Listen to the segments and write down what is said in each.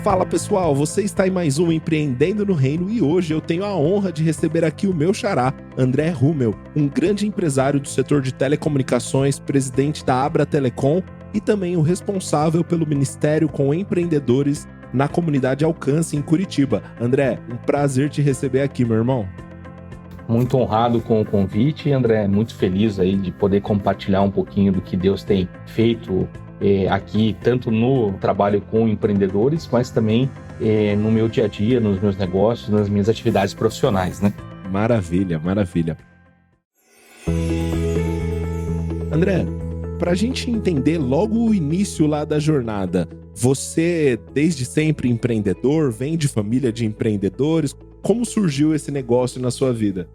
Fala pessoal, você está em mais um Empreendendo no Reino e hoje eu tenho a honra de receber aqui o meu xará, André Rummel, um grande empresário do setor de telecomunicações, presidente da Abra Telecom e também o responsável pelo Ministério com Empreendedores na comunidade Alcance em Curitiba. André, um prazer te receber aqui, meu irmão. Muito honrado com o convite, André, muito feliz aí de poder compartilhar um pouquinho do que Deus tem feito aqui, tanto no trabalho com empreendedores, mas também no meu dia a dia, nos meus negócios, nas minhas atividades profissionais, né? Maravilha, maravilha. André, para a gente entender logo o início lá da jornada, você desde sempre empreendedor, vem de família de empreendedores, como surgiu esse negócio na sua vida?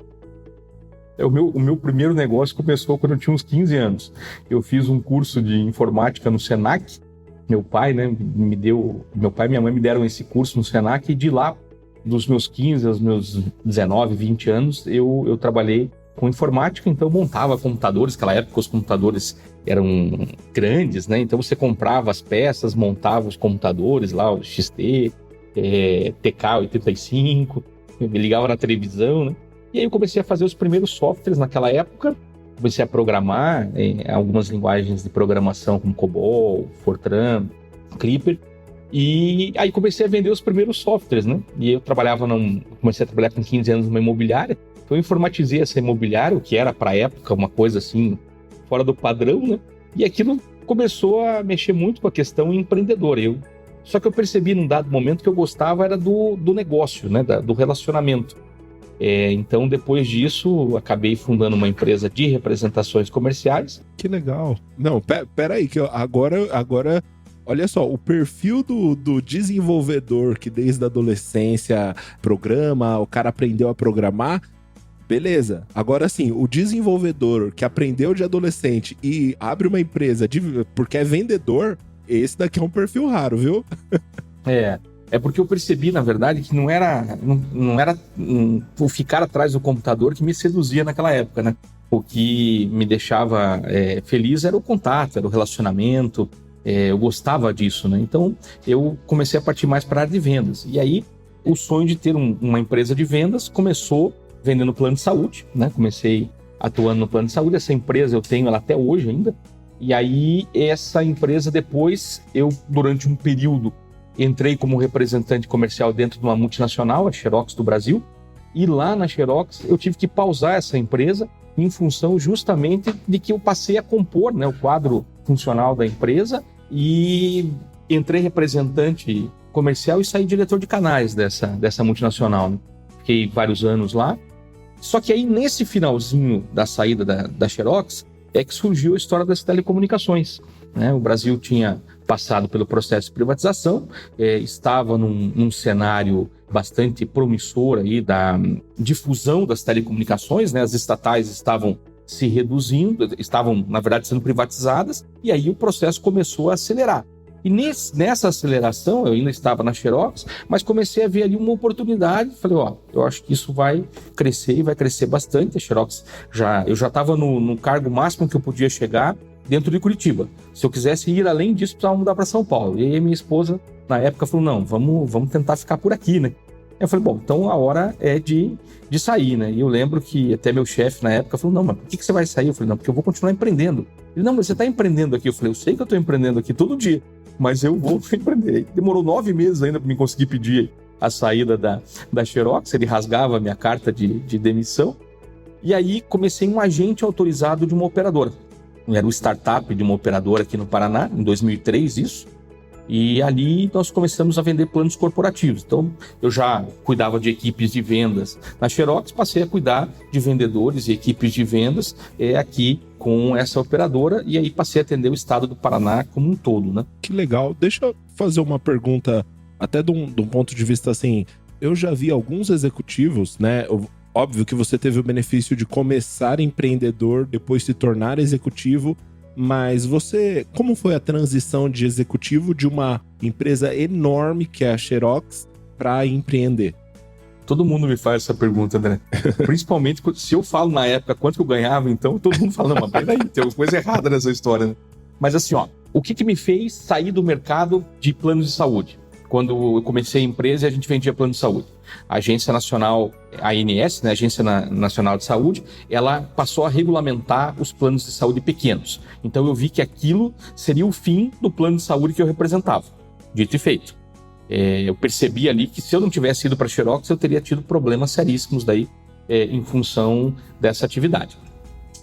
O meu primeiro negócio começou quando eu tinha uns 15 anos. Eu fiz um curso de informática no Senac. Meu pai e minha mãe me deram esse curso no Senac e de lá, dos meus 15 aos meus 19, 20 anos, eu trabalhei com informática, então montava computadores. Naquela época os computadores eram grandes, né? Então você comprava as peças, montava os computadores lá, o XT, TK85, me ligava na televisão, né? E aí eu comecei a fazer os primeiros softwares naquela época, comecei a programar algumas linguagens de programação como COBOL, Fortran, Clipper, e aí comecei a vender os primeiros softwares, né? E eu comecei a trabalhar com 15 anos numa imobiliária, então eu informatizei essa imobiliária, o que era para a época uma coisa assim, fora do padrão, né? E aquilo começou a mexer muito com a questão empreendedora. Só que eu percebi num dado momento que eu gostava era do negócio, né? Do relacionamento. Então, depois disso, acabei fundando uma empresa de representações comerciais. Que legal. Não, peraí, que agora, olha só, o perfil do desenvolvedor que desde a adolescência programa, o cara aprendeu a programar, beleza. Agora sim, o desenvolvedor que aprendeu de adolescente e abre uma empresa porque é vendedor, esse daqui é um perfil raro, viu? É porque eu percebi, na verdade, que não era o ficar atrás do computador que me seduzia naquela época, né? O que me deixava feliz era o contato, era o relacionamento, eu gostava disso, né? Então, eu comecei a partir mais para a área de vendas. E aí, o sonho de ter uma empresa de vendas começou vendendo plano de saúde, né? Comecei atuando no plano de saúde, essa empresa eu tenho ela até hoje ainda. E aí, essa empresa depois, durante um período, entrei como representante comercial dentro de uma multinacional, a Xerox do Brasil, e lá na Xerox eu tive que pausar essa empresa em função justamente de que eu passei a compor, né, o quadro funcional da empresa e entrei representante comercial e saí diretor de canais dessa multinacional. Fiquei vários anos lá. Só que aí nesse finalzinho da saída da Xerox é que surgiu a história das telecomunicações, né? O Brasil tinha passado pelo processo de privatização, estava num cenário bastante promissor aí da difusão das telecomunicações, né? As estatais estavam se reduzindo, estavam, na verdade, sendo privatizadas, e aí o processo começou a acelerar. E nessa aceleração, eu ainda estava na Xerox, mas comecei a ver ali uma oportunidade, falei, eu acho que isso vai crescer e vai crescer bastante. A Xerox, eu já estava no cargo máximo que eu podia chegar, dentro de Curitiba. Se eu quisesse ir além disso, precisava mudar para São Paulo. E aí minha esposa, na época, falou, não, vamos tentar ficar por aqui, né? Eu falei, bom, então a hora é de sair, né? E eu lembro que até meu chefe, na época, falou, não, mas por que você vai sair? Eu falei, não, porque eu vou continuar empreendendo. Ele, não, mas você está empreendendo aqui. Eu falei, eu sei que eu estou empreendendo aqui todo dia, mas eu vou empreender. Demorou 9 meses ainda para me conseguir pedir a saída da Xerox. Ele rasgava a minha carta de demissão. E aí comecei um agente autorizado de uma operadora. Era o startup de uma operadora aqui no Paraná, em 2003 isso, e ali nós começamos a vender planos corporativos. Então, eu já cuidava de equipes de vendas na Xerox, passei a cuidar de vendedores e equipes de vendas aqui com essa operadora, e aí passei a atender o estado do Paraná como um todo, né? Que legal. Deixa eu fazer uma pergunta, até de um ponto de vista assim, eu já vi alguns executivos, né? Óbvio que você teve o benefício de começar empreendedor, depois se tornar executivo, mas como foi a transição de executivo de uma empresa enorme que é a Xerox para empreender? Todo mundo me faz essa pergunta, André. Principalmente se eu falo na época quanto eu ganhava, então todo mundo fala, não, mas peraí, tem alguma coisa errada nessa história, né? Mas assim, o que me fez sair do mercado de planos de saúde? quando eu comecei a empresa, a gente vendia plano de saúde. A Agência Nacional, a ANS, né, Agência Nacional de Saúde, ela passou a regulamentar os planos de saúde pequenos. Então eu vi que aquilo seria o fim do plano de saúde que eu representava. Dito e feito. Eu percebi ali que se eu não tivesse ido para a Xerox, eu teria tido problemas seríssimos daí em função dessa atividade.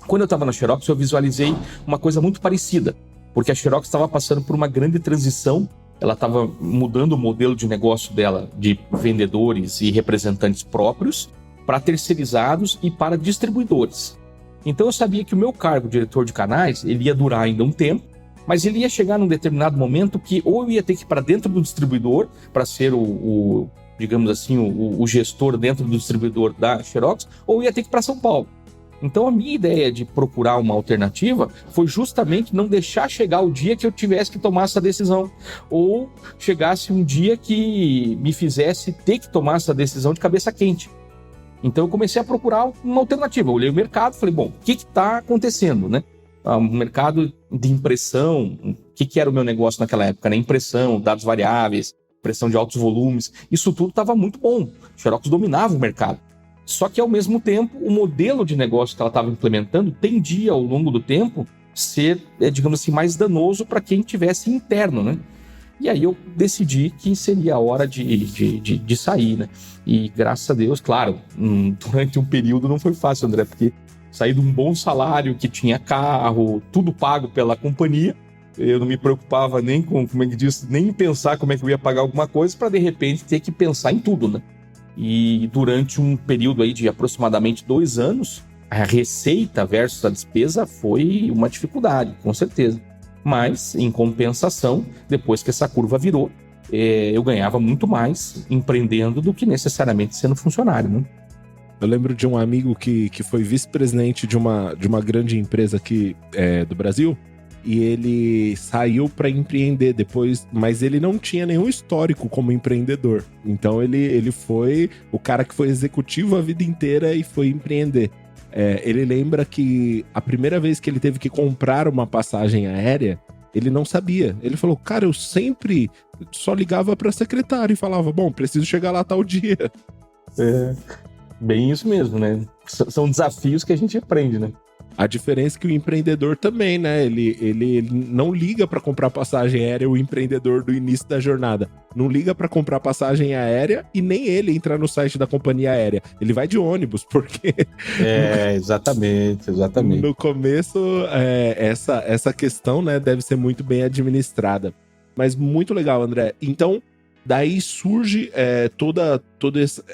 Quando eu estava na Xerox, eu visualizei uma coisa muito parecida, porque a Xerox estava passando por uma grande transição. Ela estava mudando o modelo de negócio dela de vendedores e representantes próprios para terceirizados e para distribuidores. Então eu sabia que o meu cargo, diretor de canais, ele ia durar ainda um tempo, mas ele ia chegar num determinado momento que ou eu ia ter que ir para dentro do distribuidor para ser digamos assim, o gestor dentro do distribuidor da Xerox, ou eu ia ter que ir para São Paulo. Então a minha ideia de procurar uma alternativa foi justamente não deixar chegar o dia que eu tivesse que tomar essa decisão, ou chegasse um dia que me fizesse ter que tomar essa decisão de cabeça quente. Então eu comecei a procurar uma alternativa. Eu olhei o mercado e falei, bom, o que está acontecendo, né? O mercado de impressão, o que era o meu negócio naquela época, né? Impressão, dados variáveis, impressão de altos volumes, isso tudo estava muito bom. A Xerox dominava o mercado. Só que, ao mesmo tempo, o modelo de negócio que ela estava implementando tendia, ao longo do tempo, ser, digamos assim, mais danoso para quem tivesse interno, né? E aí eu decidi que seria a hora de sair, né? E, graças a Deus, claro, durante um período não foi fácil, André, porque saí de um bom salário, que tinha carro, tudo pago pela companhia. Eu não me preocupava nem com, como é que diz, nem em pensar como é que eu ia pagar alguma coisa para, de repente, ter que pensar em tudo, né? E durante um período aí de aproximadamente 2 anos, a receita versus a despesa foi uma dificuldade, com certeza. Mas, em compensação, depois que essa curva virou, eu ganhava muito mais empreendendo do que necessariamente sendo funcionário, né? Eu lembro de um amigo que foi vice-presidente de uma grande empresa aqui do Brasil, e ele saiu para empreender depois, mas ele não tinha nenhum histórico como empreendedor. Então ele foi o cara que foi executivo a vida inteira e foi empreender. Ele lembra que a primeira vez que ele teve que comprar uma passagem aérea, ele não sabia. Ele falou, cara, eu sempre só ligava para a secretária e falava, bom, preciso chegar lá tal dia. Bem isso mesmo, né? São desafios que a gente aprende, né? A diferença é que o empreendedor também, né? Ele não liga para comprar passagem aérea, o empreendedor do início da jornada. Não liga para comprar passagem aérea e nem ele entra no site da companhia aérea. Ele vai de ônibus, porque... Exatamente. No começo, essa questão, né, deve ser muito bem administrada. Mas muito legal, André. Então, daí surge toda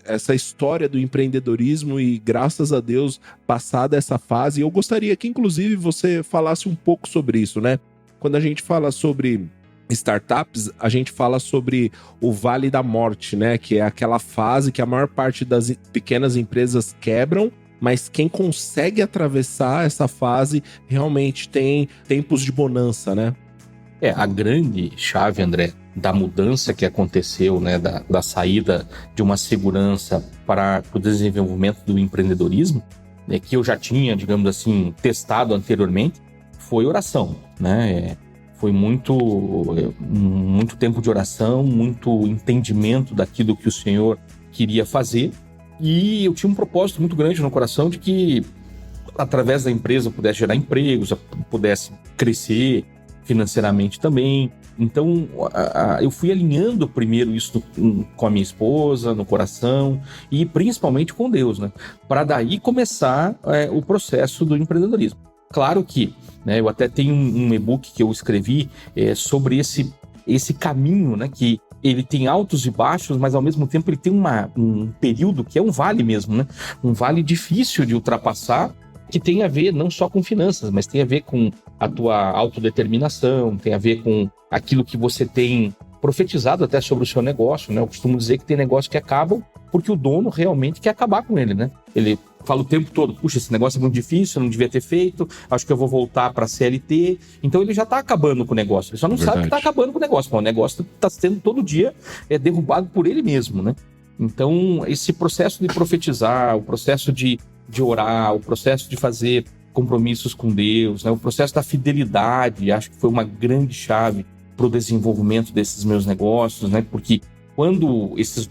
essa história do empreendedorismo e, graças a Deus, passada essa fase. Eu gostaria que, inclusive, você falasse um pouco sobre isso, né? Quando a gente fala sobre startups, a gente fala sobre o Vale da Morte, né? Que é aquela fase que a maior parte das pequenas empresas quebram, mas quem consegue atravessar essa fase realmente tem tempos de bonança, né? A grande chave, André, da mudança que aconteceu, né, da saída de uma segurança para o desenvolvimento do empreendedorismo, né, que eu já tinha, digamos assim, testado anteriormente, foi oração, né? Foi muito tempo de oração, muito entendimento daquilo que o Senhor queria fazer, e eu tinha um propósito muito grande no coração de que, através da empresa, eu pudesse gerar empregos, eu pudesse crescer financeiramente também. Então, eu fui alinhando primeiro isso com a minha esposa, no coração, e principalmente com Deus, né? Para daí começar o processo do empreendedorismo. Claro que, né, eu até tenho um e-book que eu escrevi sobre esse caminho, né, que ele tem altos e baixos, mas ao mesmo tempo ele tem um período que é um vale mesmo, né? Um vale difícil de ultrapassar, que tem a ver não só com finanças, mas tem a ver com a tua autodeterminação, tem a ver com aquilo que você tem profetizado até sobre o seu negócio, né? Eu costumo dizer que tem negócios que acabam porque o dono realmente quer acabar com ele, né? Ele fala o tempo todo, puxa, esse negócio é muito difícil, eu não devia ter feito, acho que eu vou voltar para a CLT. Então ele já está acabando com o negócio, ele só não sabe que está acabando com o negócio, mas o negócio está sendo todo dia derrubado por ele mesmo, né? Então esse processo de profetizar, o processo de orar, o processo de fazer compromissos com Deus, né? O processo da fidelidade, acho que foi uma grande chave para o desenvolvimento desses meus negócios, né? Porque quando esses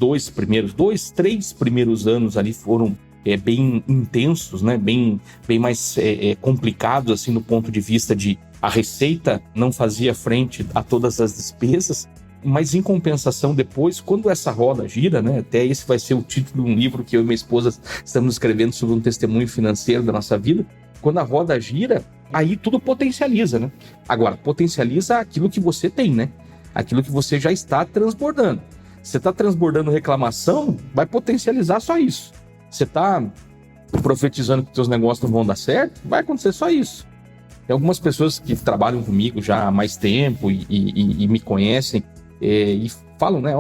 três primeiros anos ali foram bem intensos, né? Bem mais complicados, assim, no ponto de vista de a receita não fazia frente a todas as despesas, mas em compensação depois, quando essa roda gira, né? Até esse vai ser o título de um livro que eu e minha esposa estamos escrevendo sobre um testemunho financeiro da nossa vida. Quando a roda gira, aí tudo potencializa, né? Agora, potencializa aquilo que você tem, né? Aquilo que você já está transbordando. Você está transbordando reclamação, vai potencializar só isso. Você está profetizando que seus negócios não vão dar certo, vai acontecer só isso. Tem algumas pessoas que trabalham comigo já há mais tempo e me conhecem e falam, né?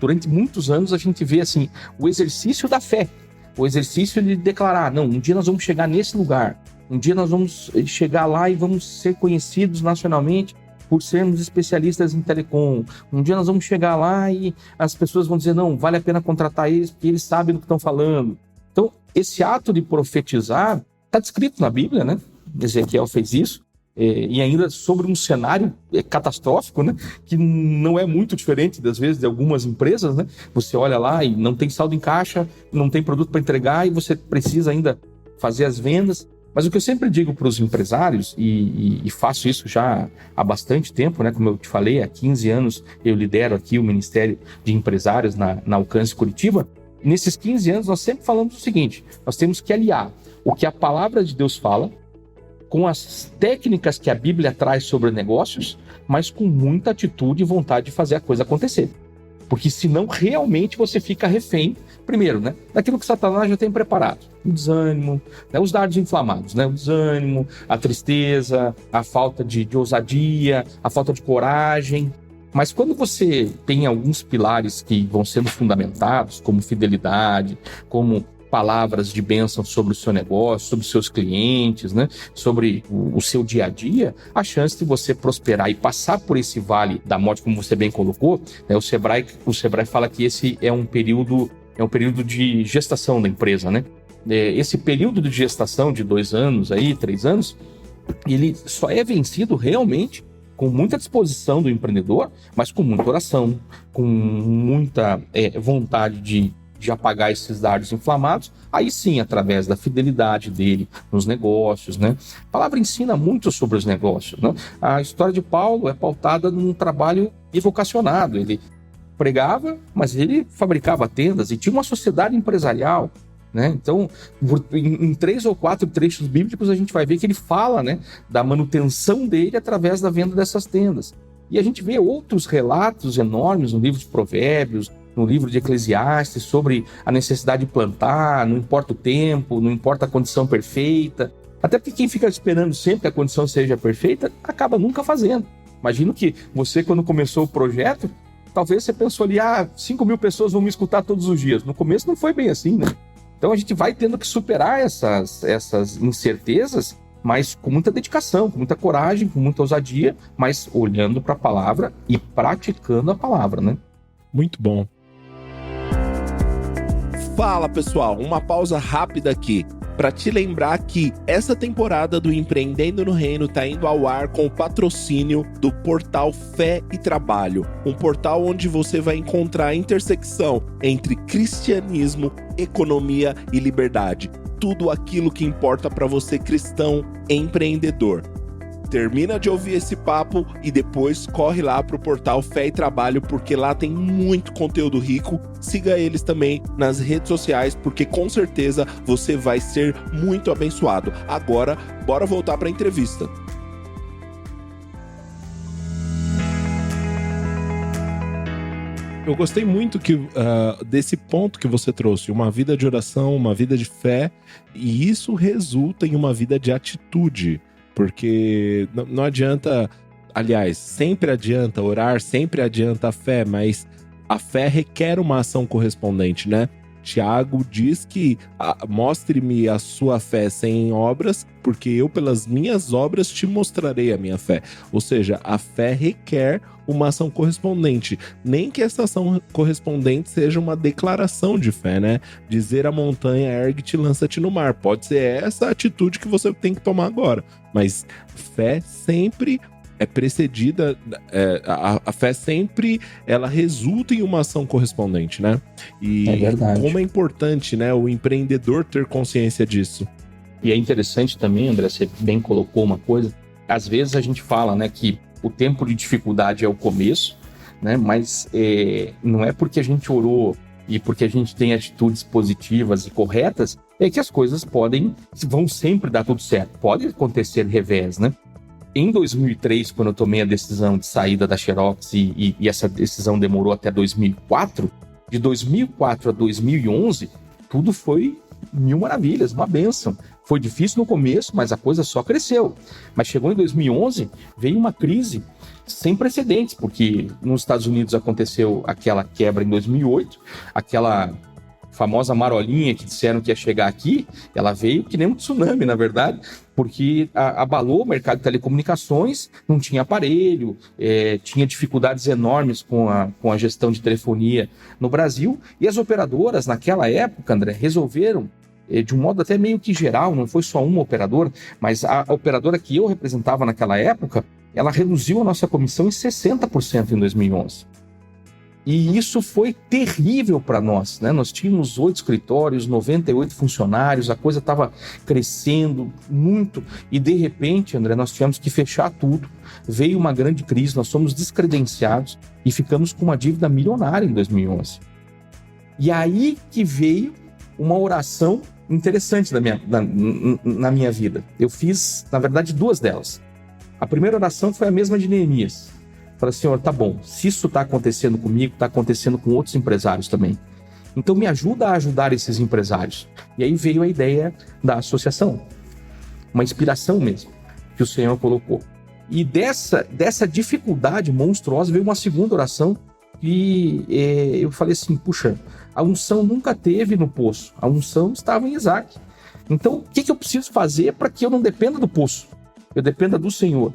Durante muitos anos a gente vê assim, o exercício da fé, o exercício de declarar, não, um dia nós vamos chegar nesse lugar, um dia nós vamos chegar lá e vamos ser conhecidos nacionalmente por sermos especialistas em telecom. Um dia nós vamos chegar lá e as pessoas vão dizer, não, vale a pena contratar eles, porque eles sabem do que estão falando. Então, esse ato de profetizar está descrito na Bíblia, né? Ezequiel fez isso, e ainda sobre um cenário catastrófico, né? Que não é muito diferente, das vezes, de algumas empresas, né? Você olha lá e não tem saldo em caixa, não tem produto para entregar e você precisa ainda fazer as vendas. Mas o que eu sempre digo para os empresários, e faço isso já há bastante tempo, né? Como eu te falei, há 15 anos eu lidero aqui o Ministério de Empresários na Alcance Curitiba. E nesses 15 anos nós sempre falamos o seguinte, nós temos que aliar o que a palavra de Deus fala com as técnicas que a Bíblia traz sobre negócios, mas com muita atitude e vontade de fazer a coisa acontecer. Porque senão realmente você fica refém, primeiro, né, daquilo que Satanás já tem preparado. O desânimo, né, os dardos inflamados, né, o desânimo, a tristeza, a falta de ousadia, a falta de coragem. Mas quando você tem alguns pilares que vão sendo fundamentados, como fidelidade, como palavras de bênção sobre o seu negócio, sobre os seus clientes, né? Sobre o seu dia a dia, a chance de você prosperar e passar por esse vale da morte, como você bem colocou, né? O Sebrae fala que esse é um período de gestação da empresa, né? Esse período de gestação de 2 anos, 3 anos, ele só é vencido realmente com muita disposição do empreendedor, mas com muita oração, com muita vontade de apagar esses dardos inflamados, aí sim, através da fidelidade dele nos negócios, né? A palavra ensina muito sobre os negócios, né? A história de Paulo é pautada num trabalho vocacionado. Ele pregava, mas ele fabricava tendas e tinha uma sociedade empresarial, né? Então, em 3 ou 4 trechos bíblicos, a gente vai ver que ele fala, né, da manutenção dele através da venda dessas tendas. E a gente vê outros relatos enormes no livro de Provérbios, no livro de Eclesiastes, sobre a necessidade de plantar, não importa o tempo, não importa a condição perfeita. Até porque quem fica esperando sempre que a condição seja perfeita, acaba nunca fazendo. Imagino que você, quando começou o projeto, talvez você pensou ali, 5 mil pessoas vão me escutar todos os dias. No começo não foi bem assim, né? Então a gente vai tendo que superar essas incertezas, mas com muita dedicação, com muita coragem, com muita ousadia, mas olhando para a palavra e praticando a palavra, né? Muito bom. Fala, pessoal, uma pausa rápida aqui para te lembrar que essa temporada do Empreendendo no Reino está indo ao ar com o patrocínio do portal Fé e Trabalho, um portal onde você vai encontrar a intersecção entre cristianismo, economia e liberdade. Tudo aquilo que importa para você, cristão empreendedor. Termina de ouvir esse papo e depois corre lá pro portal Fé e Trabalho, porque lá tem muito conteúdo rico. Siga eles também nas redes sociais, porque com certeza você vai ser muito abençoado. Agora, bora voltar para a entrevista. Eu gostei muito desse ponto que você trouxe, uma vida de oração, uma vida de fé, e isso resulta em uma vida de atitude. Porque não adianta, aliás, sempre adianta orar, sempre adianta a fé, mas a fé requer uma ação correspondente, né? Tiago diz que mostre-me a sua fé sem obras, porque eu pelas minhas obras te mostrarei a minha fé. Ou seja, a fé requer uma ação correspondente. Nem que essa ação correspondente seja uma declaração de fé, né? Dizer à montanha, ergue-te e lança-te no mar. Pode ser essa a atitude que você tem que tomar agora. Mas fé sempre é precedida, a fé sempre, ela resulta em uma ação correspondente, né? E É verdade. como é importante, né, o empreendedor ter consciência disso. E é interessante também, André, você bem colocou uma coisa, às vezes a gente fala, né, que o tempo de dificuldade é o começo, né, mas não é porque a gente orou e porque a gente tem atitudes positivas e corretas, é que as coisas vão sempre dar tudo certo. Pode acontecer revés, né? Em 2003, quando eu tomei a decisão de saída da Xerox e essa decisão demorou até 2004, de 2004 a 2011, tudo foi mil maravilhas, uma bênção. Foi difícil no começo, mas a coisa só cresceu. Mas chegou em 2011, veio uma crise sem precedentes, porque nos Estados Unidos aconteceu aquela quebra em 2008, aquela famosa marolinha que disseram que ia chegar aqui, ela veio que nem um tsunami, na verdade, porque abalou o mercado de telecomunicações, não tinha aparelho, tinha dificuldades enormes com a gestão de telefonia no Brasil, e as operadoras, naquela época, André, resolveram, de um modo até meio que geral, não foi só uma operadora, mas a operadora que eu representava naquela época, ela reduziu a nossa comissão em 60% em 2011. E isso foi terrível para nós, né? Nós tínhamos 8 escritórios, 98 funcionários, a coisa estava crescendo muito e de repente, André, nós tivemos que fechar tudo. Veio uma grande crise, nós fomos descredenciados e ficamos com uma dívida milionária em 2011. E aí que veio uma oração interessante na minha vida. Eu fiz, na verdade, 2 delas. A primeira oração foi a mesma de Neemias. Falei, Senhor, tá bom, se isso está acontecendo comigo, está acontecendo com outros empresários também. Então me ajuda a ajudar esses empresários. E aí veio a ideia da associação. Uma inspiração mesmo, que o Senhor colocou. E dessa dificuldade monstruosa veio uma segunda oração e eu falei assim, puxa, a unção nunca teve no poço, a unção estava em Isaac. Então o que eu preciso fazer para que eu não dependa do poço? Eu dependa do Senhor.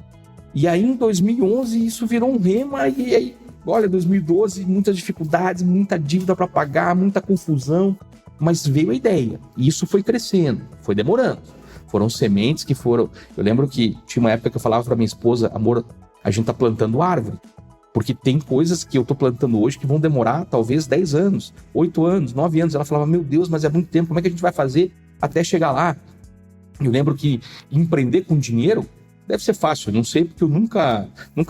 E aí em 2011 isso virou um rema e aí, olha, 2012, muitas dificuldades, muita dívida para pagar, muita confusão, mas veio a ideia. E isso foi crescendo, foi demorando. Foram sementes que foram... Eu lembro que tinha uma época que eu falava para minha esposa, amor, a gente tá plantando árvore. Porque tem coisas que eu tô plantando hoje que vão demorar talvez 10 anos, 8 anos, 9 anos. Ela falava, meu Deus, mas é muito tempo, como é que a gente vai fazer até chegar lá? Eu lembro que empreender com dinheiro deve ser fácil, não sei, porque eu nunca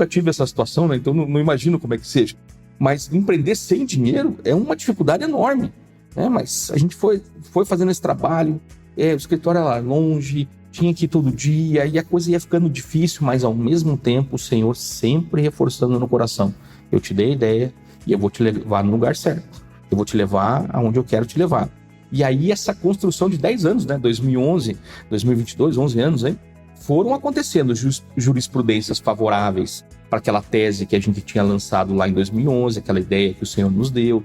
tive essa situação, né? Então não imagino como é que seja. Mas empreender sem dinheiro é uma dificuldade enorme, né? Mas a gente foi fazendo esse trabalho, o escritório era longe, tinha que ir todo dia, e a coisa ia ficando difícil, mas ao mesmo tempo o Senhor sempre reforçando no coração. Eu te dei a ideia e eu vou te levar no lugar certo. Eu vou te levar aonde eu quero te levar. E aí essa construção de 10 anos, né? 2011, 2022, 11 anos, hein? Foram acontecendo jurisprudências favoráveis para aquela tese que a gente tinha lançado lá em 2011, aquela ideia que o Senhor nos deu,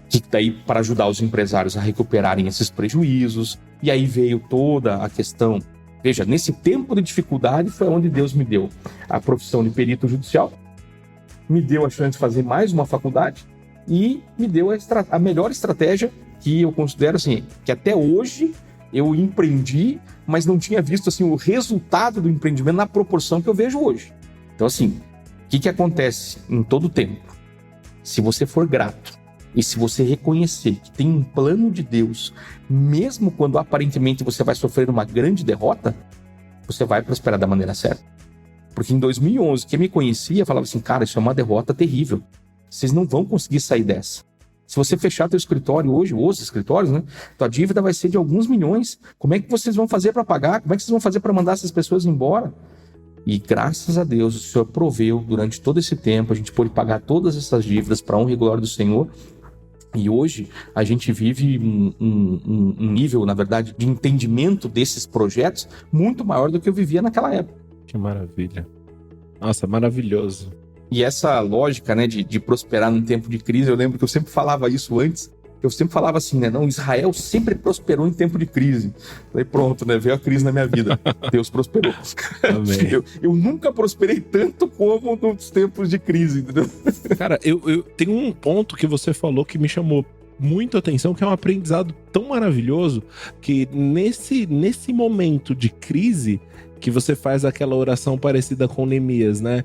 que daí para ajudar os empresários a recuperarem esses prejuízos. E aí veio toda a questão. Veja, nesse tempo de dificuldade foi onde Deus me deu a profissão de perito judicial, me deu a chance de fazer mais uma faculdade e me deu a melhor estratégia que eu considero assim, que até hoje eu empreendi, mas não tinha visto assim, o resultado do empreendimento na proporção que eu vejo hoje. Então assim, o que acontece em todo o tempo? Se você for grato e se você reconhecer que tem um plano de Deus, mesmo quando aparentemente você vai sofrer uma grande derrota, você vai prosperar da maneira certa. Porque em 2011, quem me conhecia falava assim, cara, isso é uma derrota terrível. Vocês não vão conseguir sair dessa. Se você fechar teu escritório hoje, os escritórios, né? Tua dívida vai ser de alguns milhões. Como é que vocês vão fazer para pagar? Como é que vocês vão fazer para mandar essas pessoas embora? E graças a Deus, o Senhor proveu durante todo esse tempo. A gente pôde pagar todas essas dívidas para a honra e glória do Senhor. E hoje a gente vive um nível, na verdade, de entendimento desses projetos muito maior do que eu vivia naquela época. Que maravilha. Nossa, maravilhoso. E essa lógica, né, de prosperar num tempo de crise, eu lembro que eu sempre falava isso antes. Eu sempre falava assim, né? Não, Israel sempre prosperou em tempo de crise. Falei, pronto, né? Veio a crise na minha vida. Deus prosperou. Amém. Eu nunca prosperei tanto como nos tempos de crise, entendeu? Cara, eu tenho um ponto que você falou que me chamou muito atenção, que é um aprendizado tão maravilhoso, que nesse momento de crise, que você faz aquela oração parecida com Neemias, né?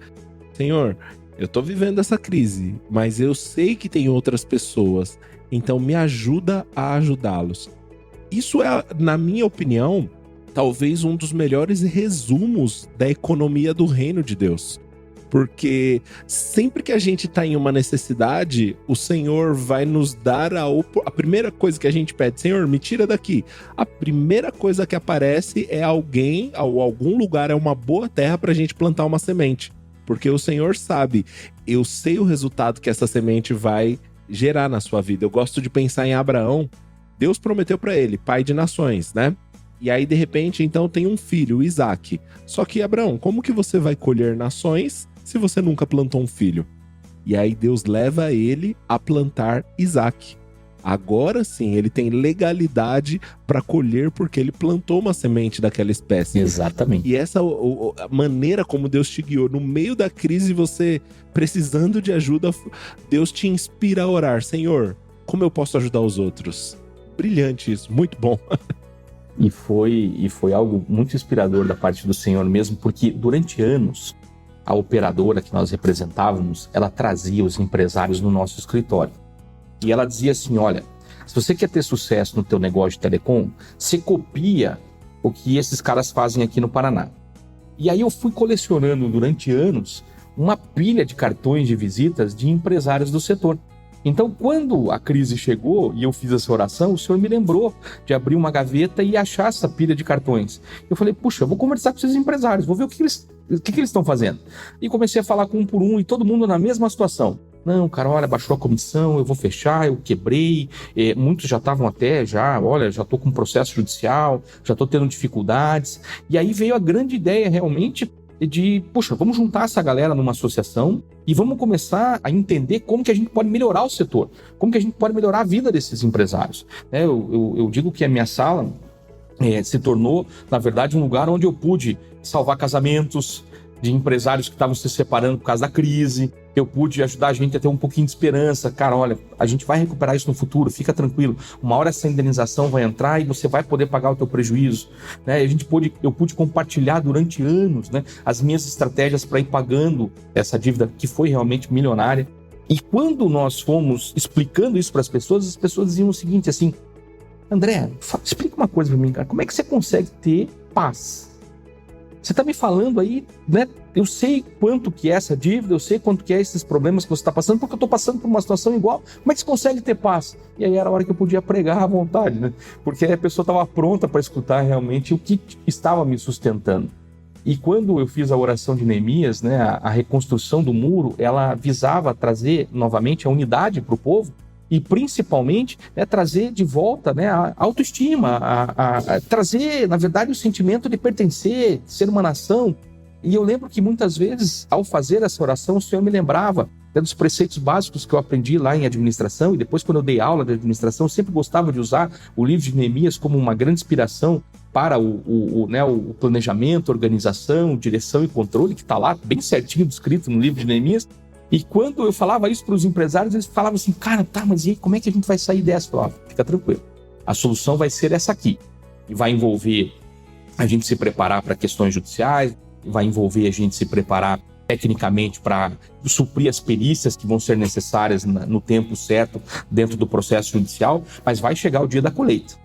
Senhor, eu tô vivendo essa crise, mas eu sei que tem outras pessoas, então me ajuda a ajudá-los. Isso é, na minha opinião, talvez um dos melhores resumos da economia do reino de Deus. Porque sempre que a gente está em uma necessidade, o Senhor vai nos dar a primeira coisa que a gente pede: Senhor, me tira daqui. A primeira coisa que aparece é alguém, ou algum lugar, é uma boa terra para a gente plantar uma semente. Porque o Senhor sabe, eu sei o resultado que essa semente vai gerar na sua vida. Eu gosto de pensar em Abraão. Deus prometeu para ele, pai de nações, né? E aí, de repente, então, tem um filho, o Isaac. Só que, Abraão, como que você vai colher nações se você nunca plantou um filho? E aí Deus leva ele a plantar Isaac. Agora sim, ele tem legalidade para colher porque ele plantou uma semente daquela espécie. Exatamente. E essa a maneira como Deus te guiou, no meio da crise, você precisando de ajuda, Deus te inspira a orar: Senhor, como eu posso ajudar os outros? Brilhante isso, muito bom. E foi algo muito inspirador da parte do Senhor mesmo, porque durante anos, a operadora que nós representávamos, ela trazia os empresários no nosso escritório. E ela dizia assim: olha, se você quer ter sucesso no teu negócio de telecom, você copia o que esses caras fazem aqui no Paraná. E aí eu fui colecionando durante anos uma pilha de cartões de visitas de empresários do setor. Então, quando a crise chegou e eu fiz essa oração, o Senhor me lembrou de abrir uma gaveta e achar essa pilha de cartões. Eu falei: puxa, eu vou conversar com esses empresários, vou ver o que eles estão fazendo. E comecei a falar com um por um, e todo mundo na mesma situação. Não, cara, olha, baixou a comissão, eu vou fechar, eu quebrei. Muitos já estavam olha, já estou com processo judicial, já estou tendo dificuldades. E aí veio a grande ideia realmente de, puxa, vamos juntar essa galera numa associação e vamos começar a entender como que a gente pode melhorar o setor, como que a gente pode melhorar a vida desses empresários. Eu digo que a minha sala se tornou, na verdade, um lugar onde eu pude salvar casamentos de empresários que estavam se separando por causa da crise. Eu pude ajudar a gente a ter um pouquinho de esperança. Cara, olha, a gente vai recuperar isso no futuro, fica tranquilo. Uma hora essa indenização vai entrar e você vai poder pagar o teu prejuízo. Né? Eu pude compartilhar durante anos, né, as minhas estratégias para ir pagando essa dívida que foi realmente milionária. E quando nós fomos explicando isso para as pessoas diziam o seguinte, assim: André, explica uma coisa para mim, cara. Como é que você consegue ter paz? Você está me falando aí, né? Eu sei quanto que é essa dívida, eu sei quanto que é esses problemas que você está passando, porque eu estou passando por uma situação igual. Como é que você consegue ter paz? E aí era a hora que eu podia pregar à vontade, né? Porque a pessoa estava pronta para escutar realmente o que estava me sustentando. E quando eu fiz a oração de Neemias, né, a reconstrução do muro, ela visava trazer novamente a unidade para o povo, e principalmente trazer de volta, né, a autoestima, a trazer, na verdade, o sentimento de pertencer, de ser uma nação. E eu lembro que muitas vezes, ao fazer essa oração, o Senhor me lembrava dos preceitos básicos que eu aprendi lá em administração, e depois, quando eu dei aula de administração, eu sempre gostava de usar o livro de Neemias como uma grande inspiração para o planejamento, organização, direção e controle, que está lá bem certinho descrito no livro de Neemias. E quando eu falava isso para os empresários, eles falavam assim: cara, tá, mas e aí, como é que a gente vai sair dessa? Eu falava: fica tranquilo, a solução vai ser essa aqui. E vai envolver a gente se preparar para questões judiciais, vai envolver a gente se preparar tecnicamente para suprir as perícias que vão ser necessárias no tempo certo dentro do processo judicial, mas vai chegar o dia da colheita.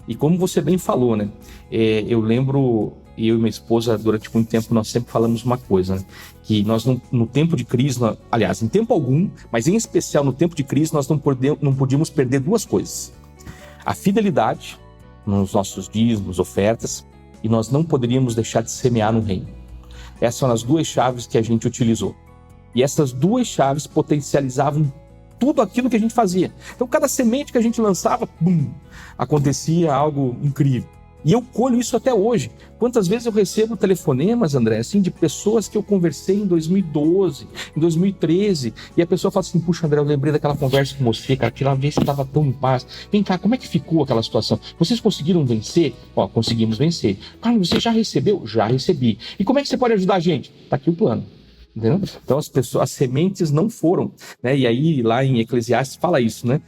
E como você bem falou, né? Eu lembro, eu e minha esposa, durante muito tempo, nós sempre falamos uma coisa, né? Que nós, no tempo de crise, aliás, em tempo algum, mas em especial no tempo de crise, nós não podíamos perder duas coisas: a fidelidade nos nossos dízimos, ofertas, e nós não poderíamos deixar de semear no reino. Essas são as duas chaves que a gente utilizou. E essas duas chaves potencializavam tudo aquilo que a gente fazia. Então, cada semente que a gente lançava, acontecia algo incrível. E eu colho isso até hoje. Quantas vezes eu recebo telefonemas, André, assim, de pessoas que eu conversei em 2012, em 2013, e a pessoa fala assim: puxa, André, eu lembrei daquela conversa com você, cara, aquela vez você estava tão em paz. Vem cá, como é que ficou aquela situação? Vocês conseguiram vencer? Conseguimos vencer. Carlos, você já recebeu? Já recebi. E como é que você pode ajudar a gente? Tá aqui o plano. Entendeu? Então as sementes não foram, né? E aí lá em Eclesiastes fala isso, né?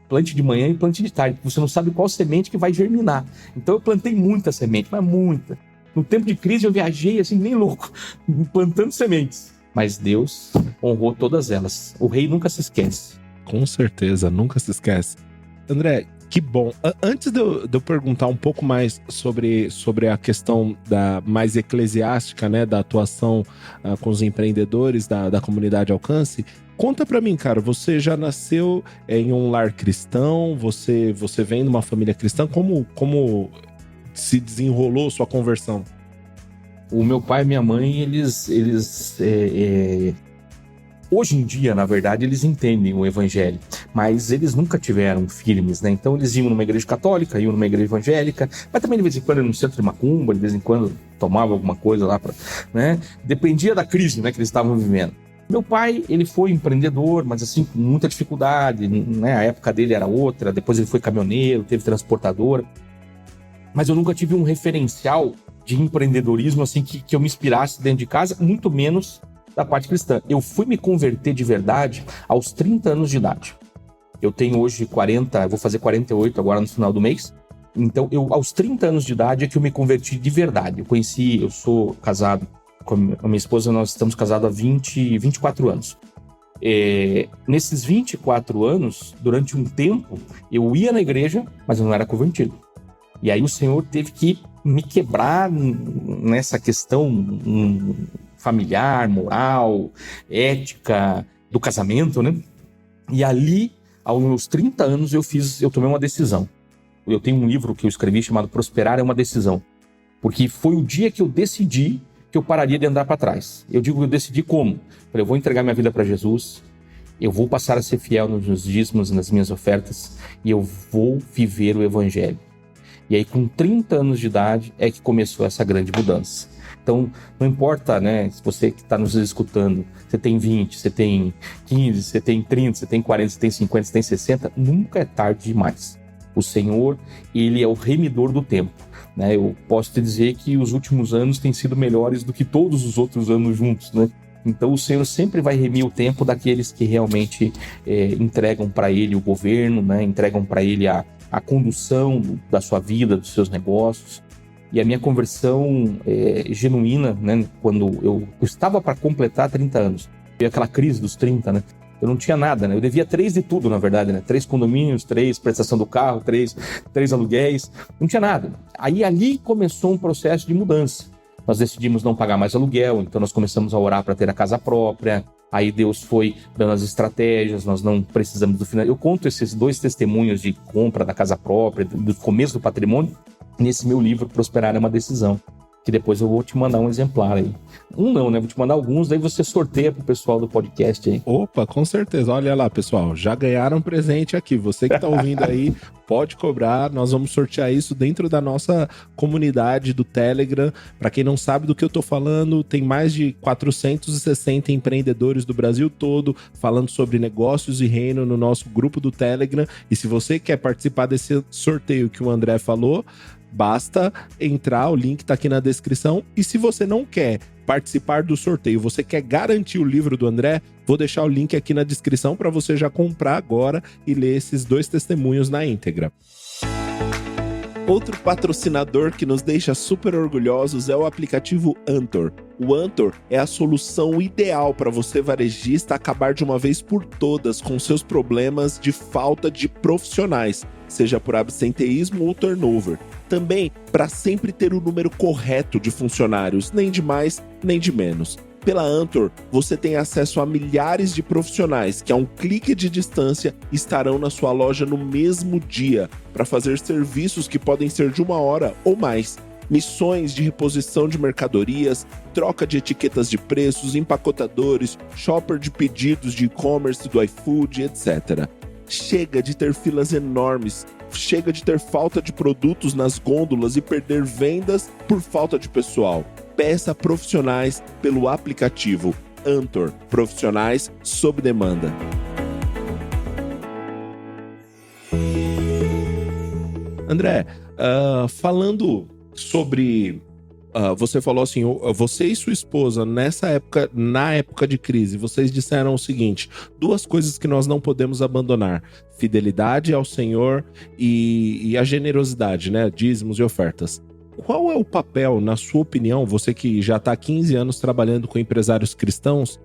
Plante de manhã e plante de tarde. Você não sabe qual semente que vai germinar. Então eu plantei muita semente, mas muita. No tempo de crise eu viajei assim, nem louco, plantando sementes. Mas Deus honrou todas elas. O rei nunca se esquece. Com certeza, nunca se esquece. André, que bom. Antes de eu perguntar um pouco mais sobre a questão mais eclesiástica, né, da atuação com os empreendedores da comunidade Alcance, conta pra mim, cara, você já nasceu em um lar cristão? Você vem de uma família cristã? Como se desenrolou sua conversão? O meu pai e minha mãe, hoje em dia, na verdade, eles entendem o evangelho, mas eles nunca tiveram firmes, né? Então eles iam numa igreja católica, iam numa igreja evangélica, mas também de vez em quando no centro de macumba, de vez em quando tomava alguma coisa lá, né? Dependia da crise, né, que eles estavam vivendo. Meu pai, ele foi empreendedor, mas assim, com muita dificuldade, né? A época dele era outra, depois ele foi caminhoneiro, teve transportadora, mas eu nunca tive um referencial de empreendedorismo assim que eu me inspirasse dentro de casa, muito menos da parte cristã. Eu fui me converter de verdade aos 30 anos de idade. Eu tenho hoje 40, vou fazer 48 agora no final do mês. Então, aos 30 anos de idade é que eu me converti de verdade. Eu sou casado com a minha esposa, nós estamos casados há 24 anos. Nesses 24 anos, durante um tempo, eu ia na igreja, mas eu não era convertido. E aí o Senhor teve que me quebrar nessa questão familiar, moral, ética, do casamento, né? E ali, aos meus 30 anos, eu tomei uma decisão. Eu tenho um livro que eu escrevi chamado Prosperar é uma Decisão. Porque foi o dia que eu decidi que eu pararia de andar para trás. Eu digo que eu decidi como? Eu vou entregar minha vida para Jesus, eu vou passar a ser fiel nos meus dízimos, nas minhas ofertas, e eu vou viver o evangelho. E aí, com 30 anos de idade, é que começou essa grande mudança. Então, não importa, né, se você que está nos escutando, você tem 20, você tem 15, você tem 30, você tem 40, você tem 50, você tem 60, nunca é tarde demais. O Senhor, ele é o remidor do tempo, né? Eu posso te dizer que os últimos anos têm sido melhores do que todos os outros anos juntos, né? Então, o Senhor sempre vai remir o tempo daqueles que realmente entregam para Ele o governo, né? Entregam para Ele a condução da sua vida, dos seus negócios. E a minha conversão genuína, né, quando eu estava para completar 30 anos, veio aquela crise dos 30, né? Eu não tinha nada, né? Eu devia 3 de tudo, na verdade, né? 3 condomínios, 3 prestação do carro, 3 aluguéis, não tinha nada. Aí ali começou um processo de mudança. Nós decidimos não pagar mais aluguel, então nós começamos a orar para ter a casa própria. Aí Deus foi dando as estratégias, nós não precisamos do final. Eu conto esses 2 testemunhos de compra da casa própria, do começo do patrimônio, nesse meu livro, Prosperar é uma Decisão, que depois eu vou te mandar um exemplar aí. Não, né? Vou te mandar alguns, daí você sorteia pro pessoal do podcast aí. Opa, com certeza. Olha lá, pessoal, já ganharam um presente aqui. Você que tá ouvindo aí, pode cobrar. Nós vamos sortear isso dentro da nossa comunidade do Telegram. Para quem não sabe do que eu tô falando, tem mais de 460 empreendedores do Brasil todo falando sobre negócios e reino no nosso grupo do Telegram. E se você quer participar desse sorteio que o André falou, basta entrar, o link tá aqui na descrição. E se você não quer participar do sorteio, você quer garantir o livro do André, vou deixar o link aqui na descrição para você já comprar agora e ler esses 2 testemunhos na íntegra. Outro patrocinador que nos deixa super orgulhosos é o aplicativo Antor. O Antor é a solução ideal para você, varejista, acabar de uma vez por todas com seus problemas de falta de profissionais, seja por absenteísmo ou turnover. Também para sempre ter o número correto de funcionários, nem de mais, nem de menos. Pela Antor, você tem acesso a milhares de profissionais que a um clique de distância estarão na sua loja no mesmo dia para fazer serviços que podem ser de 1 hora ou mais. Missões de reposição de mercadorias, troca de etiquetas de preços, empacotadores, shopper de pedidos de e-commerce do iFood, etc. Chega de ter filas enormes, chega de ter falta de produtos nas gôndolas e perder vendas por falta de pessoal. Peça profissionais pelo aplicativo Antor, profissionais sob demanda. André, falando sobre... você falou assim, você e sua esposa, na época de crise, vocês disseram o seguinte: 2 coisas que nós não podemos abandonar: fidelidade ao Senhor e a generosidade, né? Dízimos e ofertas. qual é o papel, na sua opinião, você que já está há 15 anos trabalhando com empresários cristãos,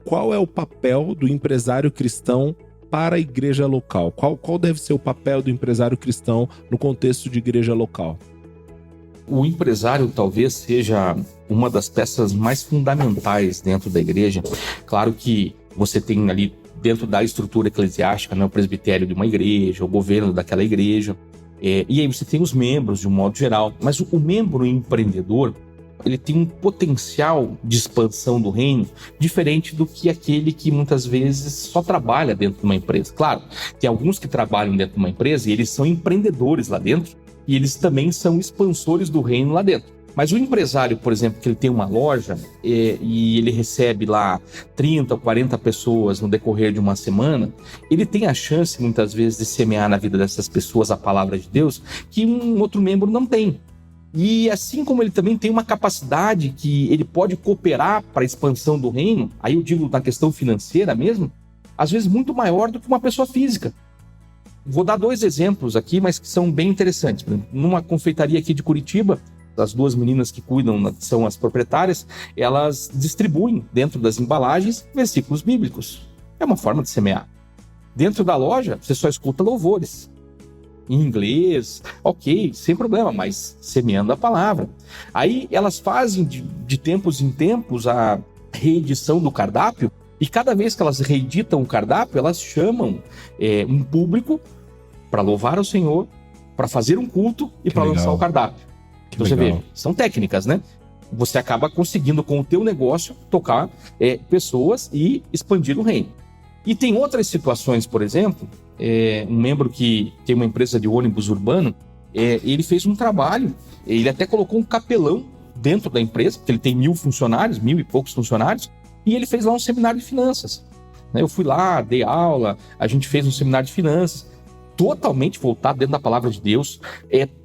qual é o papel do empresário cristão para a igreja local? Qual deve ser o papel do empresário cristão no contexto de igreja local? O empresário talvez seja uma das peças mais fundamentais dentro da igreja. Claro que você tem ali dentro da estrutura eclesiástica, né, o presbitério de uma igreja, o governo daquela igreja, e aí você tem os membros de um modo geral. Mas o membro empreendedor, ele tem um potencial de expansão do reino diferente do que aquele que muitas vezes só trabalha dentro de uma empresa. Claro, tem alguns que trabalham dentro de uma empresa e eles são empreendedores lá dentro e eles também são expansores do reino lá dentro. Mas o empresário, por exemplo, que ele tem uma loja e ele recebe lá 30 ou 40 pessoas no decorrer de uma semana, ele tem a chance muitas vezes de semear na vida dessas pessoas a palavra de Deus que um outro membro não tem. E assim como ele também tem uma capacidade que ele pode cooperar para a expansão do reino, aí eu digo na questão financeira mesmo, às vezes muito maior do que uma pessoa física. Vou dar 2 exemplos aqui, mas que são bem interessantes. Numa confeitaria aqui de Curitiba, as 2 meninas que cuidam, são as proprietárias, elas distribuem dentro das embalagens versículos bíblicos. É uma forma de semear. Dentro da loja, você só escuta louvores. Em inglês, ok, sem problema, mas semeando a palavra. Aí elas fazem de tempos em tempos a reedição do cardápio, e cada vez que elas reeditam o cardápio, elas chamam um público para louvar o Senhor, para fazer um culto e para lançar o cardápio. Então você vê, são técnicas, né? Você acaba conseguindo com o teu negócio tocar pessoas e expandir o reino. E tem outras situações, por exemplo, um membro que tem uma empresa de ônibus urbano, ele fez um trabalho, ele até colocou um capelão dentro da empresa, porque ele tem 1.000 funcionários, 1.000 e poucos funcionários, e ele fez lá um seminário de finanças. Eu fui lá, dei aula, a gente fez um seminário de finanças, totalmente voltado dentro da palavra de Deus,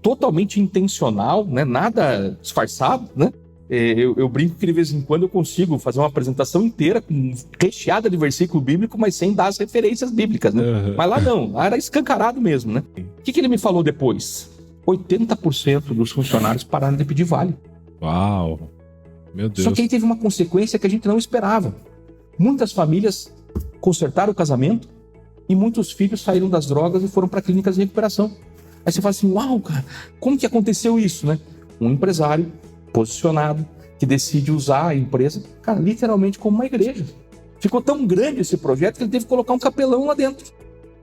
totalmente intencional, né? Nada disfarçado, né? Eu brinco que de vez em quando eu consigo fazer uma apresentação inteira recheada de versículo bíblico, mas sem dar as referências bíblicas, né? Uhum. Mas lá não, lá era escancarado mesmo, né? O que ele me falou depois? 80% dos funcionários pararam de pedir vale. Uau! Meu Deus. Só que aí teve uma consequência que a gente não esperava. Muitas famílias consertaram o casamento e muitos filhos saíram das drogas e foram para clínicas de recuperação. Aí você fala assim, uau, cara, como que aconteceu isso, né? Um empresário posicionado, que decide usar a empresa, cara, literalmente como uma igreja. Ficou tão grande esse projeto que ele teve que colocar um capelão lá dentro.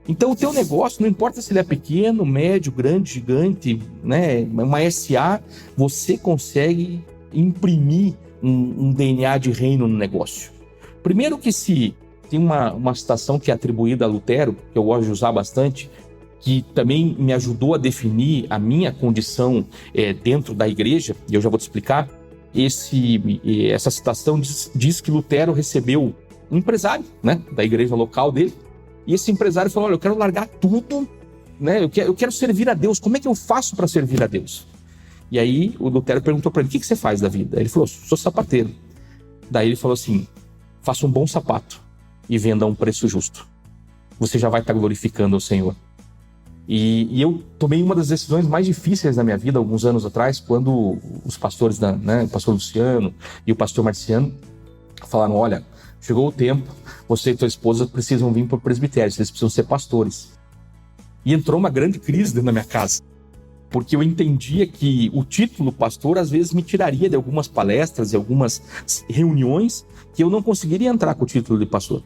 Então o teu negócio, não importa se ele é pequeno, médio, grande, gigante, né, uma SA, você consegue imprimir um DNA de reino no negócio. Primeiro que se tem uma citação que é atribuída a Lutero, que eu gosto de usar bastante, que também me ajudou a definir a minha condição dentro da igreja, e eu já vou te explicar. Essa citação diz que Lutero recebeu um empresário, né, da igreja local dele, e esse empresário falou, olha, eu quero largar tudo, né, eu quero servir a Deus, como é que eu faço para servir a Deus? E aí o Lutero perguntou para ele, o que você faz da vida? Ele falou, sou sapateiro. Daí ele falou assim, faça um bom sapato e venda a um preço justo. Você já vai estar glorificando ao Senhor. E eu tomei uma das decisões mais difíceis da minha vida, alguns anos atrás, quando os pastores, o pastor Luciano e o pastor Marciano, falaram, olha, chegou o tempo, você e tua esposa precisam vir para o presbitério, vocês precisam ser pastores. E entrou uma grande crise dentro da minha casa, porque eu entendia que o título pastor às vezes me tiraria de algumas palestras e algumas reuniões que eu não conseguiria entrar com o título de pastor.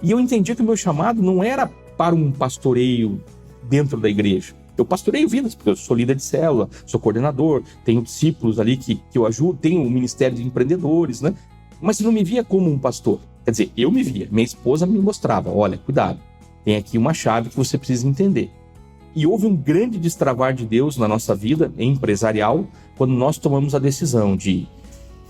E eu entendia que o meu chamado não era para um pastoreio dentro da igreja. Eu pastoreio vidas, porque eu sou líder de célula, sou coordenador, tenho discípulos ali que eu ajudo, tenho um ministério de empreendedores, né? Mas eu não me via como um pastor. Quer dizer, eu me via, minha esposa me mostrava, olha, cuidado, tem aqui uma chave que você precisa entender. E houve um grande destravar de Deus na nossa vida empresarial, quando nós tomamos a decisão de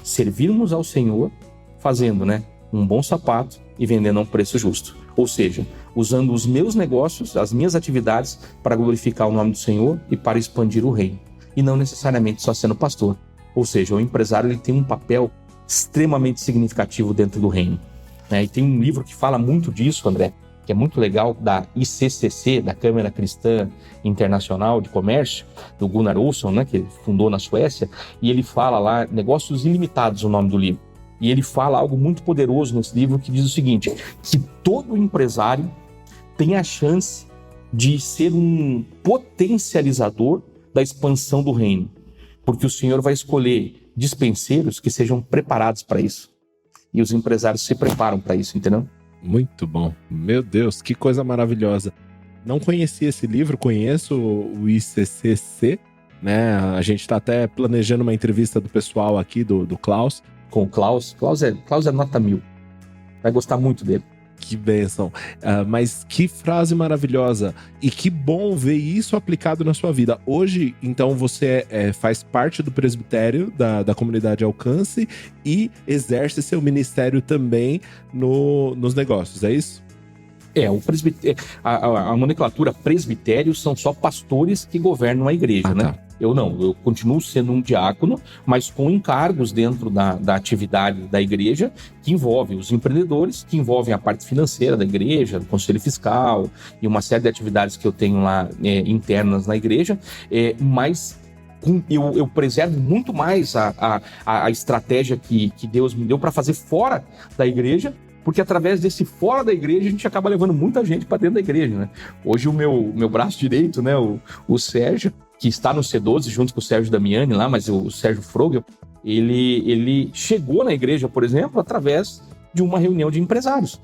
servirmos ao Senhor, fazendo, né, um bom sapato e vendendo a um preço justo. Ou seja, usando os meus negócios, as minhas atividades para glorificar o nome do Senhor e para expandir o reino. E não necessariamente só sendo pastor. Ou seja, o empresário ele tem um papel extremamente significativo dentro do reino. E tem um livro que fala muito disso, André, que é muito legal, da ICCC, da Câmara Cristã Internacional de Comércio, do Gunnar Olsson, né, que ele fundou na Suécia, e ele fala lá, Negócios Ilimitados, o nome do livro. E ele fala algo muito poderoso nesse livro que diz o seguinte, que todo empresário tem a chance de ser um potencializador da expansão do reino, porque o Senhor vai escolher dispenseiros que sejam preparados para isso. E os empresários se preparam para isso, entendeu? Muito bom. Meu Deus, que coisa maravilhosa. Não conhecia esse livro, conheço o ICCC, né? A gente está até planejando uma entrevista do pessoal aqui, do Klaus. Com o Klaus. Klaus é nota 1000. Vai gostar muito dele. Que bênção. Mas que frase maravilhosa. E que bom ver isso aplicado na sua vida. Hoje, então, você faz parte do presbitério da comunidade Alcance e exerce seu ministério também nos negócios, é isso? O presbitério, a nomenclatura presbitério são só pastores que governam a igreja, né? Tá. Eu continuo sendo um diácono, mas com encargos dentro da atividade da igreja, que envolve os empreendedores, que envolvem a parte financeira da igreja, do conselho fiscal e uma série de atividades que eu tenho lá internas na igreja, mas eu preservo muito mais a estratégia que Deus me deu para fazer fora da igreja, porque através desse fora da igreja a gente acaba levando muita gente para dentro da igreja, né? Hoje o meu braço direito, né, o Sérgio, que está no C12 junto com o Sérgio Damiani lá, mas o Sérgio Frogel, ele chegou na igreja, por exemplo, através de uma reunião de empresários.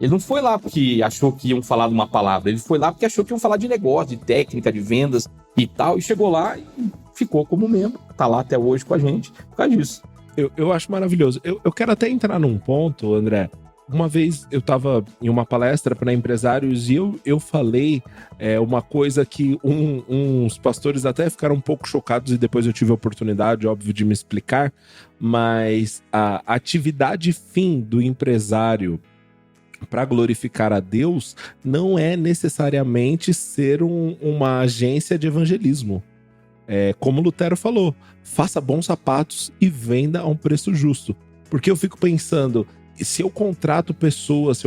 Ele não foi lá porque achou que iam falar de uma palavra, ele foi lá porque achou que iam falar de negócio, de técnica, de vendas e tal, e chegou lá e ficou como membro, tá lá até hoje com a gente por causa disso. Eu acho maravilhoso. Eu quero até entrar num ponto, André. Uma vez eu estava em uma palestra para empresários e eu falei uma coisa que uns pastores até ficaram um pouco chocados e depois eu tive a oportunidade, óbvio, de me explicar, mas a atividade fim do empresário para glorificar a Deus não é necessariamente ser uma agência de evangelismo. Como Lutero falou, faça bons sapatos e venda a um preço justo. Porque eu fico pensando... Se eu contrato pessoas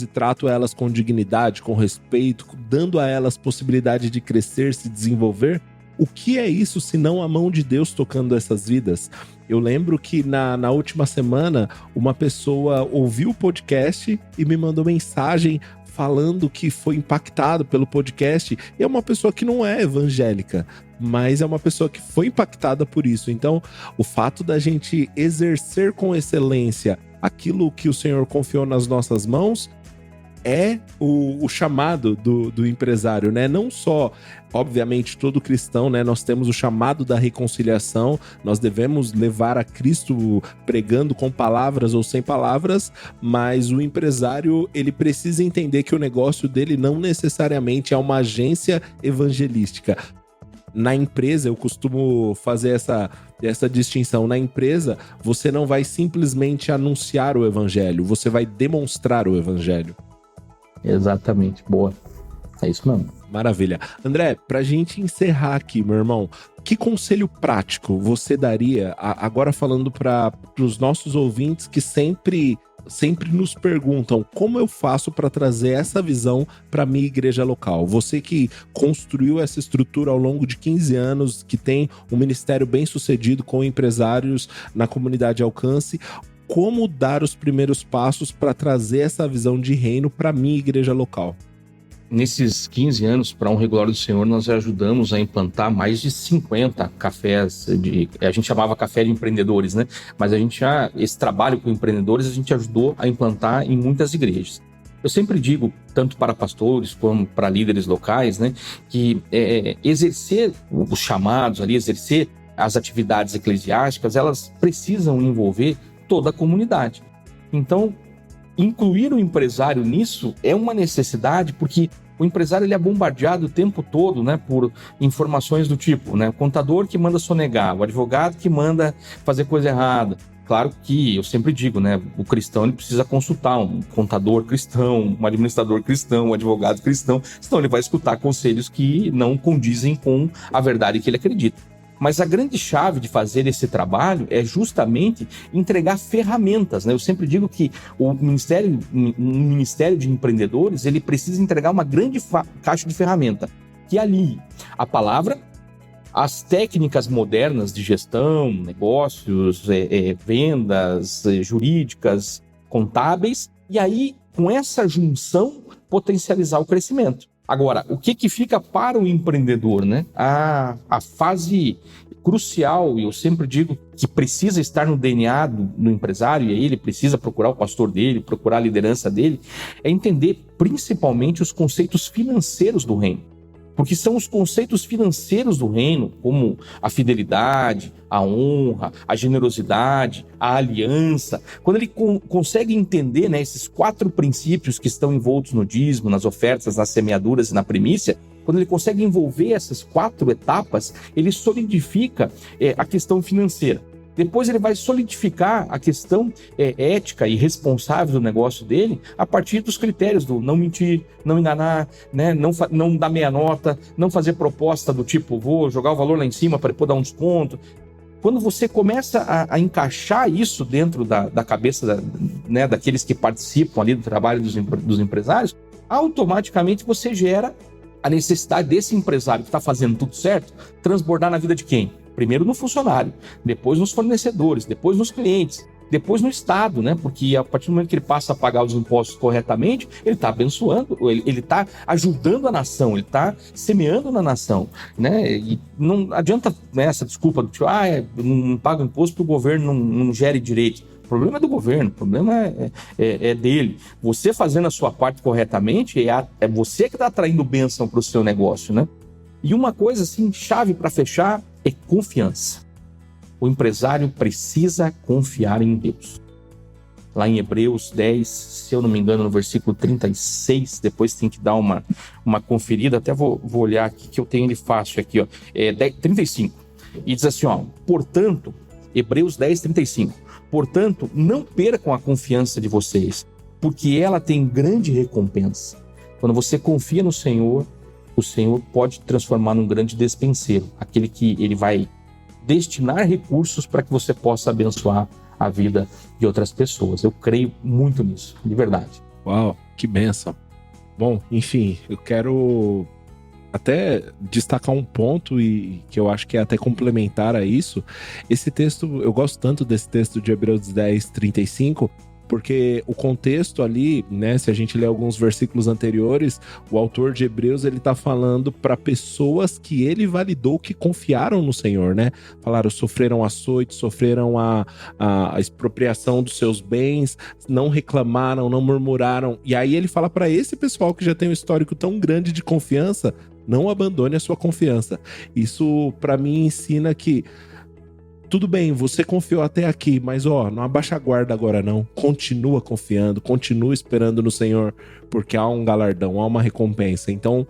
e trato elas com dignidade, com respeito, dando a elas possibilidade de crescer, se desenvolver, o que é isso se não a mão de Deus tocando essas vidas? Eu lembro que na última semana, uma pessoa ouviu o podcast e me mandou mensagem falando que foi impactado pelo podcast, e é uma pessoa que não é evangélica, mas é uma pessoa que foi impactada por isso. Então, o fato da gente exercer com excelência aquilo que o Senhor confiou nas nossas mãos é o chamado do empresário, né? Não só, obviamente, todo cristão, né? Nós temos o chamado da reconciliação, nós devemos levar a Cristo pregando com palavras ou sem palavras, mas o empresário, ele precisa entender que o negócio dele não necessariamente é uma agência evangelística. Na empresa, eu costumo fazer essa distinção. Na empresa, você não vai simplesmente anunciar o evangelho, você vai demonstrar o evangelho. Exatamente, boa. É isso mesmo. Maravilha. André, pra gente encerrar aqui, meu irmão, que conselho prático você daria, agora falando para os nossos ouvintes que sempre nos perguntam como eu faço para trazer essa visão para minha igreja local? Você que construiu essa estrutura ao longo de 15 anos, que tem um ministério bem sucedido com empresários na comunidade Alcance, como dar os primeiros passos para trazer essa visão de reino para minha igreja local? Nesses 15 anos, para a honra e glória do Senhor, nós ajudamos a implantar mais de 50 cafés, a gente chamava café de empreendedores, né? Mas esse trabalho com empreendedores, a gente ajudou a implantar em muitas igrejas. Eu sempre digo, tanto para pastores como para líderes locais, né? Que exercer os chamados ali, exercer as atividades eclesiásticas, elas precisam envolver toda a comunidade. Então, incluir o empresário nisso é uma necessidade, porque o empresário ele é bombardeado o tempo todo, né, por informações do tipo, né, o contador que manda sonegar, o advogado que manda fazer coisa errada. Claro que eu sempre digo, né, o cristão ele precisa consultar um contador cristão, um administrador cristão, um advogado cristão, senão ele vai escutar conselhos que não condizem com a verdade que ele acredita. Mas a grande chave de fazer esse trabalho é justamente entregar ferramentas, né? Eu sempre digo que um ministério de empreendedores, ele precisa entregar uma grande caixa de ferramenta, que alie a palavra, as técnicas modernas de gestão, negócios, vendas, jurídicas, contábeis, e aí, com essa junção, potencializar o crescimento. Agora, o que fica para o empreendedor, né? A fase crucial, e eu sempre digo que precisa estar no DNA do empresário, e aí ele precisa procurar o pastor dele, procurar a liderança dele, é entender principalmente os conceitos financeiros do reino. Porque são os conceitos financeiros do reino, como a fidelidade, a honra, a generosidade, a aliança. Quando ele consegue entender, né, esses 4 princípios que estão envoltos no dízimo, nas ofertas, nas semeaduras e na primícia, quando ele consegue envolver essas 4 etapas, ele solidifica a questão financeira. Depois ele vai solidificar a questão ética e responsável do negócio dele a partir dos critérios do não mentir, não enganar, né? Não dar meia nota, não fazer proposta do tipo, vou jogar o valor lá em cima para depois dar um desconto. Quando você começa a encaixar isso dentro da cabeça né, daqueles que participam ali do trabalho dos empresários, automaticamente você gera a necessidade desse empresário que está fazendo tudo certo transbordar na vida de quem? Primeiro no funcionário, depois nos fornecedores, depois nos clientes, depois no Estado, né? Porque a partir do momento que ele passa a pagar os impostos corretamente, ele está abençoando, ele está ajudando a nação, ele está semeando na nação, né? E não adianta, né, essa desculpa do tipo, não paga imposto porque o governo não gere direito. O problema é do governo, o problema é dele. Você fazendo a sua parte corretamente, é você que está atraindo bênção para o seu negócio, né? E uma coisa assim, chave para fechar, é confiança. O empresário precisa confiar em Deus. Lá em Hebreus 10, se eu não me engano, no versículo 36, depois tem que dar uma conferida, até vou olhar aqui que eu tenho ele fácil aqui, ó, 35. E diz assim, ó, portanto, Hebreus 10, 35, portanto, não percam a confiança de vocês, porque ela tem grande recompensa. Quando você confia no Senhor, o Senhor pode transformar num grande despenseiro, aquele que ele vai destinar recursos para que você possa abençoar a vida de outras pessoas. Eu creio muito nisso, de verdade. Uau, que bênção. Bom, enfim, eu quero até destacar um ponto e que eu acho que é até complementar a isso. Esse texto, eu gosto tanto desse texto de Hebreus 10, 35, porque o contexto ali, né, se a gente ler alguns versículos anteriores, o autor de Hebreus, ele tá falando para pessoas que ele validou que confiaram no Senhor, né? Falaram, sofreram açoite, sofreram a expropriação dos seus bens, não reclamaram, não murmuraram. E aí ele fala para esse pessoal que já tem um histórico tão grande de confiança, não abandone a sua confiança. Isso, para mim, ensina que tudo bem, você confiou até aqui, mas não abaixa a guarda agora não. Continua confiando, continua esperando no Senhor, porque há um galardão, há uma recompensa. Então,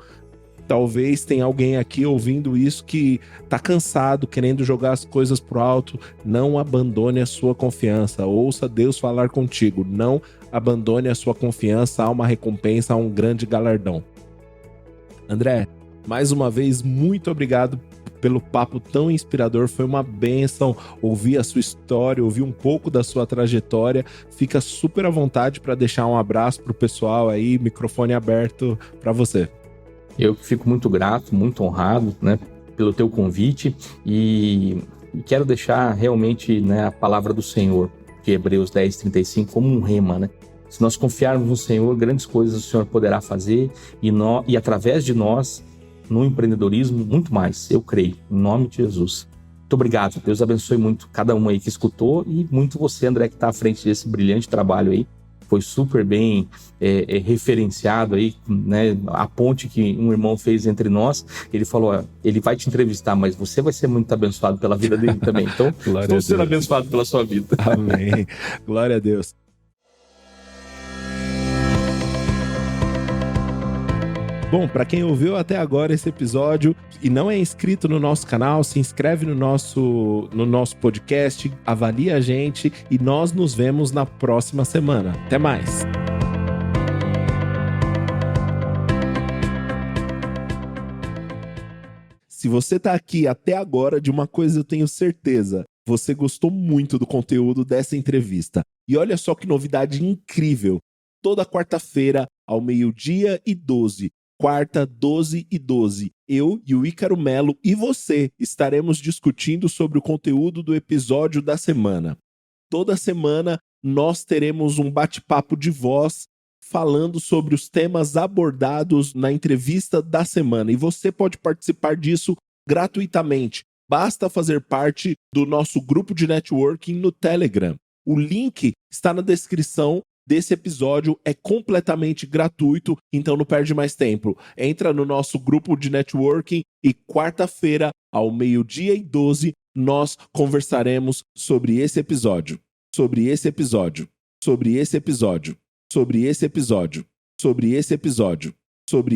talvez tenha alguém aqui ouvindo isso que tá cansado, querendo jogar as coisas pro alto. Não abandone a sua confiança. Ouça Deus falar contigo. Não abandone a sua confiança, há uma recompensa, há um grande galardão. André, mais uma vez, muito obrigado pelo papo tão inspirador, foi uma bênção ouvir a sua história, ouvir um pouco da sua trajetória. Fica super à vontade para deixar um abraço pro pessoal aí, microfone aberto para você. Eu fico muito grato, muito honrado, né, pelo teu convite e quero deixar realmente, né, a palavra do Senhor, de Hebreus 10, 35, como um rema, né? Se nós confiarmos no Senhor, grandes coisas o Senhor poderá fazer e através de nós, no empreendedorismo, muito mais, eu creio, em nome de Jesus. Muito obrigado, Deus abençoe muito cada um aí que escutou e muito você, André, que está à frente desse brilhante trabalho aí. Foi super bem referenciado aí, né? A ponte que um irmão fez entre nós, ele falou, ele vai te entrevistar, mas você vai ser muito abençoado pela vida dele também. Então, estou sendo abençoado pela sua vida. Amém. Glória a Deus. Bom, para quem ouviu até agora esse episódio e não é inscrito no nosso canal, se inscreve no nosso podcast, avalia a gente e nós nos vemos na próxima semana. Até mais! Se você tá aqui até agora, de uma coisa eu tenho certeza, você gostou muito do conteúdo dessa entrevista. E olha só que novidade incrível. Toda quarta-feira, ao 12:12, quarta, 12:12, eu e o Ícaro Melo e você estaremos discutindo sobre o conteúdo do episódio da semana. Toda semana nós teremos um bate-papo de voz falando sobre os temas abordados na entrevista da semana. E você pode participar disso gratuitamente. Basta fazer parte do nosso grupo de networking no Telegram. O link está na descrição desse episódio, é completamente gratuito, então não perde mais tempo. Entra no nosso grupo de networking e quarta-feira, ao 12:12, nós conversaremos sobre esse episódio. Sobre esse episódio. Sobre esse episódio. Sobre esse episódio. Sobre esse episódio. Sobre